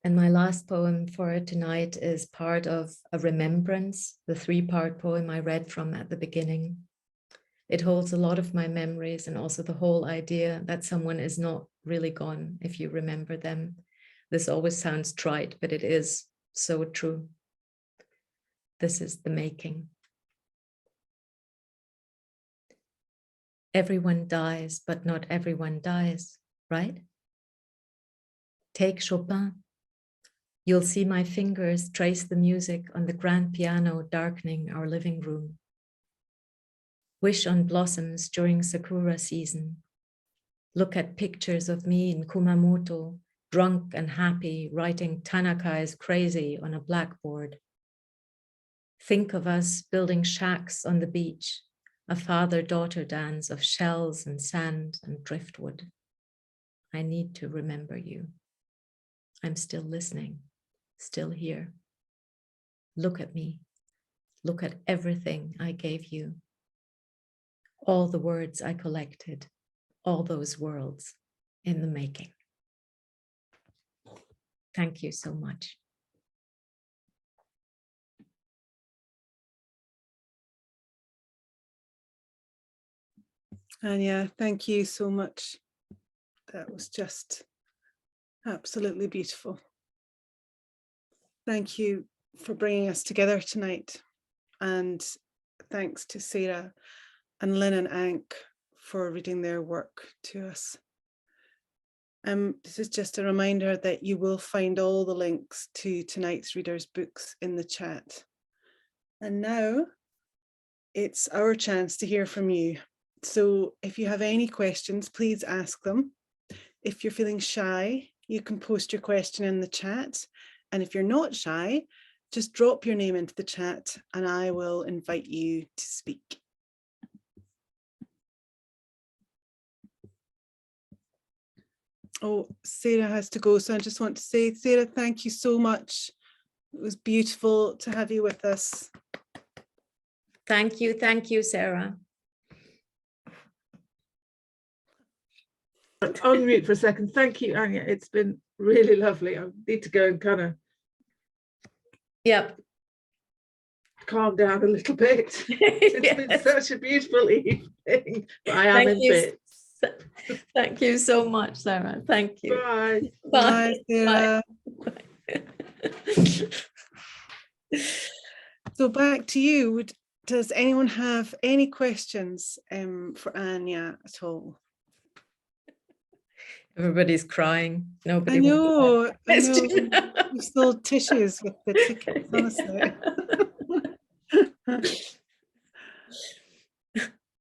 And my last poem for tonight is part of a remembrance, the 3-part poem I read from at the beginning. It holds a lot of my memories and also the whole idea that someone is not really gone if you remember them. This always sounds trite, but it is so true. This is the making. Everyone dies, but not everyone dies, right? Take Chopin. You'll see my fingers trace the music on the grand piano darkening our living room. Wish on blossoms during Sakura season. Look at pictures of me in Kumamoto, drunk and happy, writing Tanaka is crazy on a blackboard. Think of us building shacks on the beach, a father-daughter dance of shells and sand and driftwood. I need to remember you. I'm still listening, still here. Look at me. Look at everything I gave you. All the words I collected, all those worlds in the making. Thank you so much. Anya, thank you so much. That was just absolutely beautiful. Thank you for bringing us together tonight. And thanks to Sarah and Lynn and Ankh for reading their work to us. This is just a reminder that you will find all the links to tonight's readers' books in the chat. And now it's our chance to hear from you. So if you have any questions, please ask them. If you're feeling shy, you can post your question in the chat. And if you're not shy, just drop your name into the chat and I will invite you to speak. Oh, Sarah has to go, so I just want to say, Sarah, thank you so much. It was beautiful to have you with us. Thank you, Sarah. Unmute for a second. Thank you, Anya. It's been really lovely. I need to go and kind of calm down a little bit. It's been such a beautiful evening, but I am in bits. Thank you so much, Sarah. Thank you. Bye. Bye, Sarah. Bye. So back to you. Does anyone have any questions for Anya at all? Everybody's crying. Nobody. I know. Question. We sold tissues with the tickets, honestly.